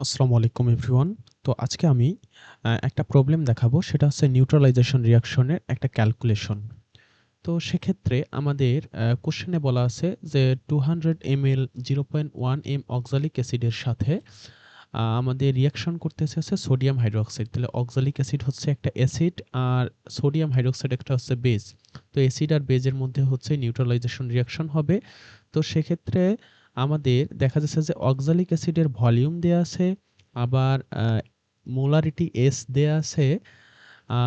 আসসালামু আলাইকুম এভরিওয়ান। তো আজকে আমি একটা প্রবলেম দেখাবো, সেটা হচ্ছে নিউট্রালাইজেশন রিঅ্যাকশনের একটা ক্যালকুলেশন। তো সেক্ষেত্রে আমাদের কোশ্চেনে বলা আছে যে 200 ml 0.1 m অক্সালিক অ্যাসিডের সাথে আমাদের রিঅ্যাকশন করতেছে হচ্ছে সোডিয়াম হাইড্রোক্সাইড। তাহলে অক্সালিক অ্যাসিড হচ্ছে একটা অ্যাসিড আর সোডিয়াম হাইড্রোক্সাইড একটা হচ্ছে বেস। তো অ্যাসিড আর বেজের মধ্যে হচ্ছে নিউট্রালাইজেশন রিঅ্যাকশন হবে। তো সেক্ষেত্রে আমাদের দেখা যাচ্ছে যে অক্সালিক অ্যাসিডের ভলিউম দেয়া আছে, আবার মোলারিটি এস দেয়া আছে,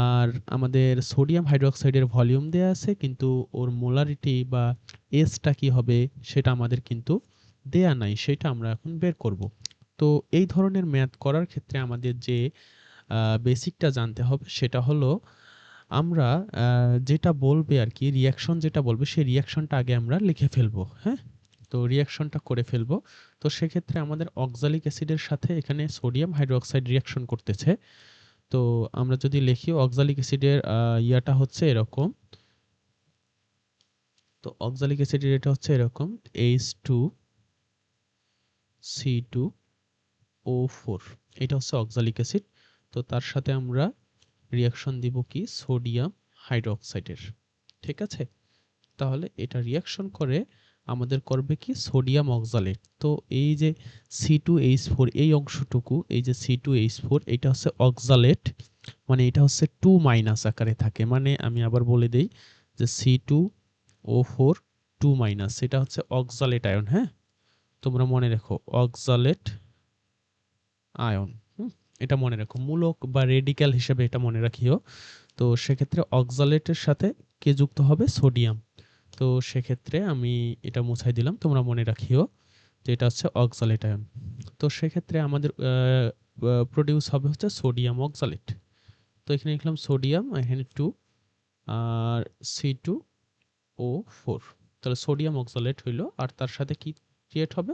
আর আমাদের সোডিয়াম হাইড্রোক্সাইডের ভলিউম দেয়া আছে, কিন্তু ওর মোলারিটি বা এসটা কি হবে সেটা আমাদের কিন্তু দেয়া নাই, সেটা আমরা এখন বের করব। তো এই ধরনের ম্যাথ করার ক্ষেত্রে আমাদের যে বেসিকটা জানতে হবে সেটা হলো আমরা যেটা বলবে আর কি, রিয়াকশন যেটা বলবে সেই রিয়াকশনটা আগে আমরা লিখে ফেলবো। হ্যাঁ, তো রিয়াকশনটা করে ফেলবো। তো সেক্ষেত্রে আমাদের অক্সালিক অ্যাসিডের সাথে এখানে সোডিয়াম হাইড্রোক্সাইড রিয়াকশন করতেছে। তো আমরা যদি লিখি অক্সালিক অ্যাসিডের ইয়াটা হচ্ছে এরকম। তো অক্সালিক অ্যাসিডের এটা হচ্ছে এরকম H2C2O4, এটা হচ্ছে অক্সালিক অ্যাসিড। তো তার সাথে আমরা রিয়াকশন দিব কি সোডিয়াম হাইড্রোক্সাইডের। ঠিক আছে, তাহলে এটা রিয়াকশন করে আমাদের করবে কি সোডিয়াম অক্সালেট। তো এই যে C2H4 এই অংশটুকু, এই যে C2H4 এটা হচ্ছে অক্সালেট, মানে এটা হচ্ছে 2 মাইনাস আকারে থাকে। মানে আমি আবার বলে দেই যে C2O4 2 মাইনাস, এটা হচ্ছে অক্সালেট আয়ন। হ্যাঁ, তোমরা মনে রেখো অক্সালেট আয়ন। এটা মনে রাখো, মূলক বা রেডিক্যাল হিসেবে এটা মনে রাখিও। তো সেক্ষেত্রে অক্সালেটের সাথে কে যুক্ত হবে? সোডিয়াম। তো সেক্ষেত্রে আমি এটা মুছাই দিলাম, তোমরা মনে রাখিও যে এটা হচ্ছে অক্সালেট আয়ন। তো সেক্ষেত্রে আমাদের প্রডিউস হবে হচ্ছে সোডিয়াম অক্সালেট। তো এখানে লিখলাম সোডিয়াম, এখানে 2 আর C2O4। তাহলে সোডিয়াম অক্সালেট হইলো, আর তার সাথে কি ক্রিয়েট হবে?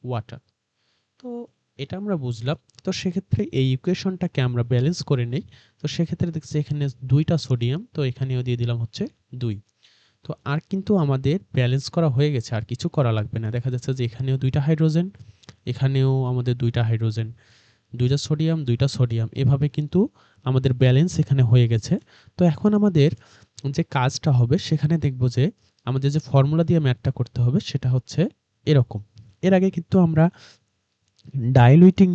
ওয়াটার। তো এটা আমরা বুঝলাম। তো সেক্ষেত্রে এই ইকুয়েশনটাকে আমরা ব্যালেন্স করে নেই। তো সেক্ষেত্রে দেখছি এখানে 2টা সোডিয়াম, তো এখানেও দিয়ে দিলাম হচ্ছে 2। তো আর কিন্তু আমাদের ব্যালেন্স করা হয়ে গেছে, আর কিছু করা লাগবে না। দেখা যাচ্ছে যে এখানেও 2টা হাইড্রোজেন, এখানেও আমাদের 2টা হাইড্রোজেন, 2টা সোডিয়াম 2টা সোডিয়াম, এভাবে কিন্তু আমাদের ব্যালেন্স এখানে হয়ে গেছে। তো এখন আমাদের যে কাজটা হবে সেখানে দেখব যে আমাদের যে ফর্মুলা দিয়ে ম্যাথটা করতে হবে সেটা হচ্ছে এরকম। এর আগে কিন্তু আমরা ডাইলুইটিং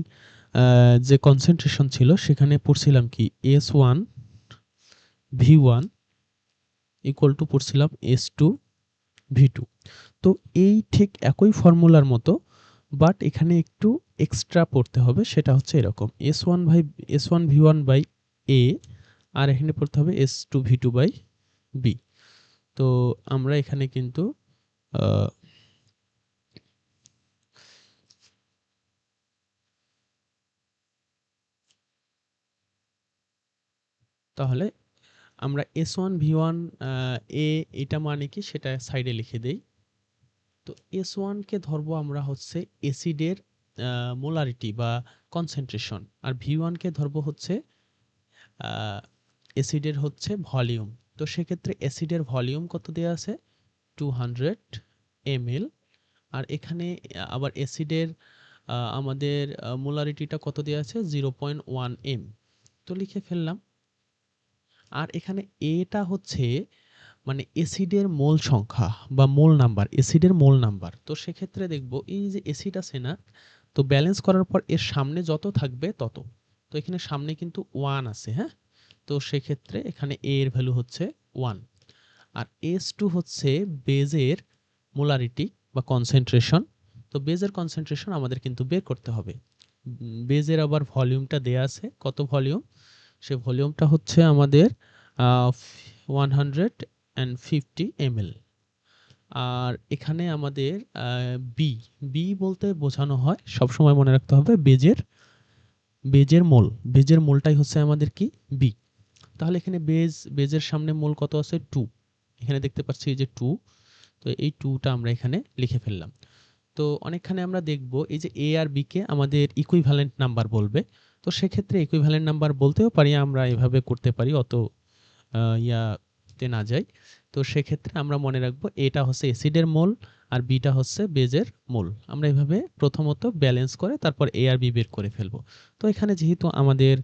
যে কনসেন্ট্রেশন ছিল সেখানে পড়ছিলাম কি S1V1 ইকুয়াল টু পড়ছিলাম S2V2। তো এই ঠিক একই ফর্মুলার মতো, বাট এখানে একটু এক্সট্রা পড়তে হবে। সেটা হচ্ছে এরকম S1V1/A, আর এখানে পড়তে হবে S2V2/B। তো আমরা এখানে কিন্তু আহ, তাহলে আমরা S1V1 A এটা মানে কি সেটা সাইডে লিখে দেই। তো S1 কে ধরবো আমরা হচ্ছে অ্যাসিডের মোলারিটি বা কনসেন্ট্রেশন, আর V1 কে ধরবো হচ্ছে অ্যাসিডের হচ্ছে ভলিউম। তো সেক্ষেত্রে অ্যাসিডের ভলিউম কত দেওয়া আছে? 200 ml। আর এখানে আবার অ্যাসিডের আমাদের মোলারিটিটা কত দেওয়া আছে? 0.1 m। তো লিখে ফেললাম। আর এখানে এটা হচ্ছে মানে অ্যাসিডের মোল সংখ্যা বা মোল নাম্বার, অ্যাসিডের মোল নাম্বার। তো সেক্ষেত্রে দেখব এই যে অ্যাসিড আছে না, তো ব্যালেন্স করার পর এর সামনে যত থাকবে তত। তো এখানে সামনে কিন্তু 1 আছে। হ্যাঁ, তো সেক্ষেত্রে এখানে এ এর ভ্যালু হচ্ছে 1। আর S2 হচ্ছে বেজের মোলারিটি বা কনসেন্ট্রেশন। তো বেজের কনসেন্ট্রেশন আমাদের কিন্তু বের করতে হবে। বেজের আবার ভলিউমটা দেয়া আছে, কত ভলিউম? সে ভলিউমটা হচ্ছে আমাদের 150 ml। আর এখানে আমাদের বি বি বলতে বোঝানো হয়, সবসময় মনে রাখতে হবে বেজের মোল। বেজের মোলটাই হচ্ছে আমাদের কি? বি। তাহলে এখানে বেজের সামনে মোল কত আছে? 2। এখানে দেখতে পাচ্ছি এই যে 2। তো এই 2টা আমরা এখানে লিখে ফেললাম। তো অনেকখানে আমরা দেখব এই যে এ আর বি কে আমাদের ইকুইভ্যালেন্ট নাম্বার বলবে। তো সেক্ষেত্রে ইকুইভ্যালেন্ট নাম্বার বলতেও পারি, আমরা এভাবে করতে পারি, অত ইয়া করতে না যাই, তো সেক্ষেত্রে আমরা মনে রাখবো এটা হচ্ছে অ্যাসিডের মোল আর বিটা হচ্ছে বেজের মোল। আমরা এভাবে প্রথমত ব্যালেন্স করে তারপর এ আর বি বের করে ফেলবো। তো এখানে যেহেতু আমাদের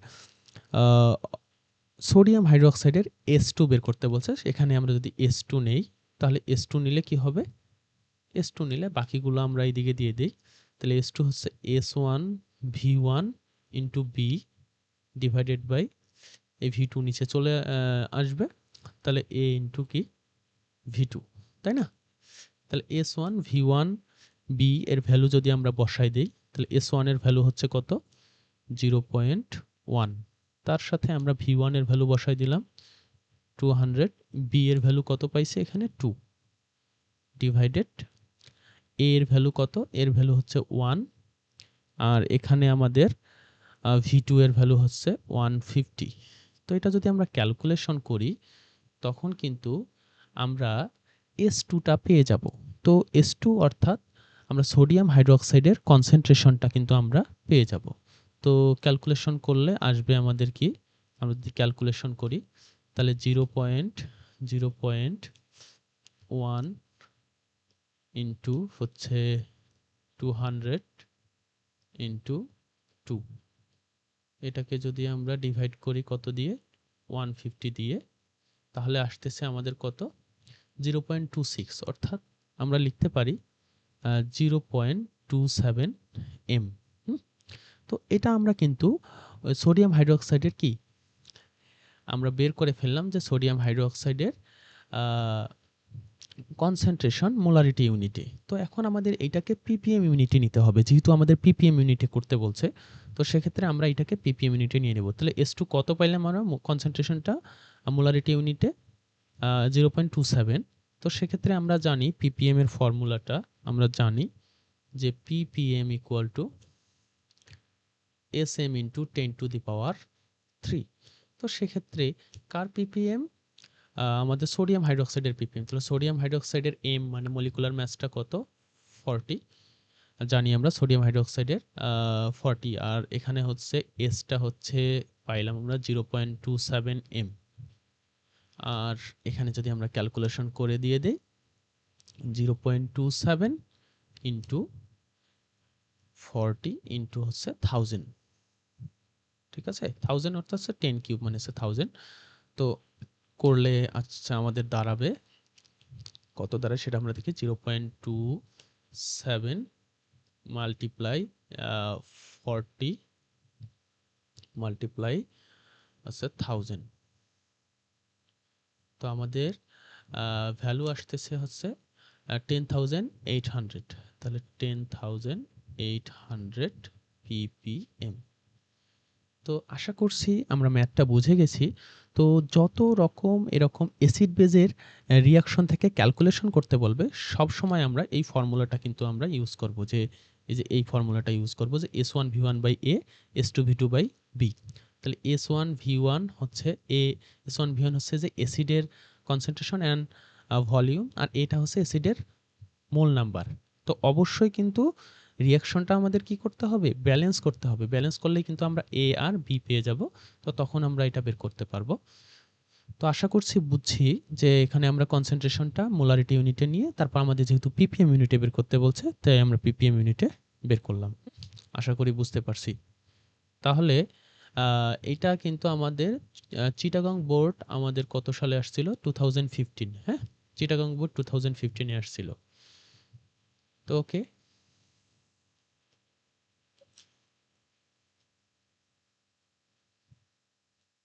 সোডিয়াম হাইড্রোক্সাইডের S2 বের করতে বলছে, এখানে আমরা যদি S2 নেই তাহলে S2 নিলে কি হবে, S2 নিলে বাকিগুলো আমরা এইদিকে দিয়ে দিই। তাহলে S2 হচ্ছে S1 V1 into B divided by এই V2 নিচে চলে আসবে, তাহলে A ইন্টু কি V2, তাই না? তাহলে S1 V1 B এর ভ্যালু যদি আমরা বসাই দিই তাহলে S1 এর ভ্যালু হচ্ছে কত, 0.1। তার সাথে আমরা V1 এর ভ্যালু বসাই দিলাম 200, B এর ভ্যালু কত পাইছে এখানে 2 ডিভাইডেড A এর ভ্যালু কত, এর ভ্যালু হচ্ছে 1, আর এখানে আমাদের V2 এর ভ্যালু হচ্ছে 150। তো এটা যদি আমরা ক্যালকুলেশন করি তখন কিন্তু আমরা S2টা পেয়ে যাব। তো S2 অর্থাৎ আমরা সোডিয়াম হাইড্রোক্সাইডের কনসেন্ট্রেশনটা কিন্তু আমরা পেয়ে যাব। তো ক্যালকুলেশন করলে আসবে আমাদের কি, আমরা যদি ক্যালকুলেশন করি তাহলে 0.1 ইন্টু হচ্ছে 200 ইন্টু 2, এটাকে যদি আমরা ডিভাইড করি কত দিয়ে, 150 দিয়ে, তাহলে আসতেছে আমাদের কত, 0.26, অর্থাৎ আমরা লিখতে পারি 0.27 এম। তো এটা আমরা কিন্তু সোডিয়াম হাইড্রোক্সাইডের কি আমরা বের করে ফেললাম যে সোডিয়াম হাইড্রোক্সাইডের কনসেন্ট্রেশন মোলারিটি ইউনিটে। তো এখন আমাদের এটাকে ppm ইউনিটে নিতে হবে, যেহেতু আমাদের ppm ইউনিটে করতে বলছে, তো সেক্ষেত্রে আমরা এটাকে ppm ইউনিটে নিয়ে নেব। তাহলে S2 কত পাইলাম আমরা কনসেন্ট্রেশনটা মোলারিটি ইউনিটে, 0.27। তো সেক্ষেত্রে আমরা জানি ppm এর ফর্মুলাটা আমরা জানি যে ppm equal to sm into 10 to the power 3। তো সেক্ষেত্রে কার ppm, আমাদের সোডিয়াম হাইড্রোক্সাইডের ppm। তাহলে সোডিয়াম হাইড্রোক্সাইডের m মানে মলিকুলার মাসটা কত, 40 জানি আমরা সোডিয়াম হাইড্রোক্সাইডের 40, আর এখানে হচ্ছে S টা হচ্ছে পাইলাম আমরা 0.27 m। আর এখানে যদি আমরা ক্যালকুলেশন করে দিয়ে দেই 0.27 ইন্টু 40 ইন্টু হচ্ছে 1000, ঠিক আছে, 1000 অর্থাৎ 10 কিউব মানে হচ্ছে 1000। তো করলে আচ্ছা আমাদের দাঁড়াবে কত দাঁড়ায় সেটা আমরা দেখি, 0.27 মাল্টিপ্লাই 40 মাল্টিপ্লাই আছে 1000। তো আমাদের ভ্যালু আসতেছে হচ্ছে 10,800, তাহলে 10,800 ppm। তো আশা করছি আমরা ম্যাথটা বুঝে গেছি। তো যত রকম এরকম অ্যাসিড বেজের রিয়াকশন থেকে ক্যালকুলেশন করতে বলবে সব সময় আমরা এই ফর্মুলাটা কিন্তু আমরা ইউজ করব, যে এই ফর্মুলাটা ইউজ করব যে S1 V1 by A S2 V2 by B। তাহলে S1 V1 হচ্ছে S1 V1 হচ্ছে যে অ্যাসিডের কনসেন্ট্রেশন অ্যান্ড ভলিউম, আর এটা হচ্ছে অ্যাসিডের মোল নাম্বার। তো অবশ্যই কিন্তু রিঅ্যাকশনটা আমাদের কি করতে হবে, ব্যালেন্স করতে হবে। ব্যালেন্স করলেই কিন্তু আমরা এ আর বি পেয়ে যাব। তো তখন আমরা এটা বের করতে পারবো। তো আশা করছি বুঝছি যে এখানে আমরা কনসেন্ট্রেশনটা মোলারিটি ইউনিটে নিয়ে তারপর আমাদের যেহেতু ppm ইউনিটে বের করতে বলছে তাই আমরা ppm ইউনিটে বের করলাম। আশা করি বুঝতে পারছি। তাহলে এটা কিন্তু আমাদের চিটাগং বোর্ড আমাদের কত সালে আসছিল, 2015। হ্যাঁ, চিটাগং বোর্ড 2015 এ আসছিল। তো ওকে,